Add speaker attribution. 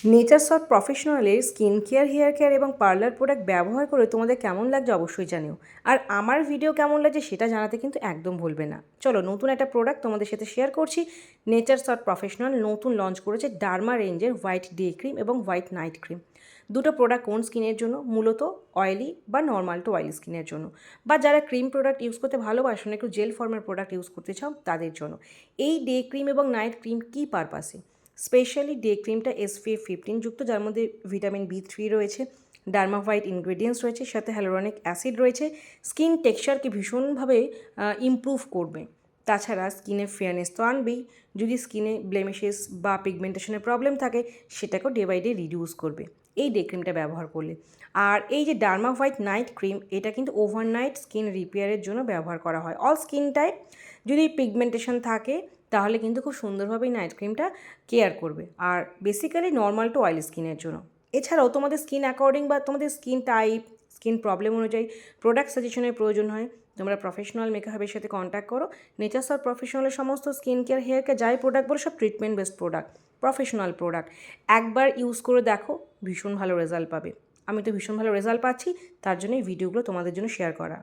Speaker 1: নেচারসর্ট প্রফেশনালের skin care, hair care এবং parlour product ব্যবহার করে তোমাদের কেমন লাগছে অবশ্যই জানিও। আর আমার ভিডিও কেমন লাগছে সেটা জানাতে কিন্তু একদম ভুলবে না। চলো নতুন একটা প্রোডাক্ট তোমাদের সাথে শেয়ার করছি। নেচারসর্ট প্রফেশনাল নতুন লঞ্চ করেছে ডার্মা রেঞ্জের হোয়াইট ডে ক্রিম এবং হোয়াইট নাইট ক্রিম। দুটো প্রোডাক্ট কোন স্কিনের জন্য? মূলত অয়েলি বা নর্মাল টু অয়েলি স্কিনের জন্য, বা যারা ক্রিম প্রোডাক্ট ইউজ করতে ভালোবাসো না, একটু জেল ফর্মের প্রোডাক্ট ইউজ করতে চাও তাদের জন্য। এই ডে ক্রিম এবং নাইট ক্রিম কী পারপাসে? স্পেশালি ডে ক্রিমটা SPF 15 যুক্ত, যার মধ্যে ভিটামিন B3 রয়েছে, ডার্মা হোয়াইট ইনগ্রেডিয়েন্টস রয়েছে, সাথে হ্যালোরনিক অ্যাসিড রয়েছে। স্কিন টেক্সচারকে ভীষণভাবে ইমপ্রুভ করবে। তাছাড়া স্কিনের ফেয়ারনেস তো আনবেই, যদি স্কিনে ব্লেমিশেস বা পিগমেন্টেশনের প্রবলেম থাকে সেটাকেও ডে বাই ডে রিডিউস করবে এই ডে ক্রিমটা ব্যবহার করলে। আর এই যে ডার্মা হোয়াইট নাইট ক্রিম, এটা কিন্তু ওভারনাইট স্কিন রিপেয়ারের জন্য ব্যবহার করা হয়। অল স্কিন টাইপ যদি পিগমেন্টেশন থাকে তাহলে কিন্তু খুব সুন্দরভাবে এই নাইট ক্রিমটা কেয়ার করবে, আর বেসিক্যালি নর্মাল টু অয়েলি স্কিনের জন্য। এছাড়াও তোমাদের স্কিন অ্যাকর্ডিং বা তোমাদের স্কিন টাইপ, স্কিন প্রবলেম অনুযায়ী প্রোডাক্ট সাজেশনের প্রয়োজন হয়, তোমরা প্রফেশনাল মেকআপের সাথে কন্ট্যাক্ট করো। নেচারসর্ট প্রফেশনালের সমস্ত স্কিন কেয়ার, হেয়ার কেয়ার যাই প্রোডাক্ট বলো সব treatment based product, professional product. একবার ইউজ করে দেখো, ভীষণ ভালো রেজাল্ট পাবে। আমি তো ভীষণ ভালো রেজাল্ট পাচ্ছি, তার জন্য এই ভিডিওগুলো তোমাদের জন্য শেয়ার করা।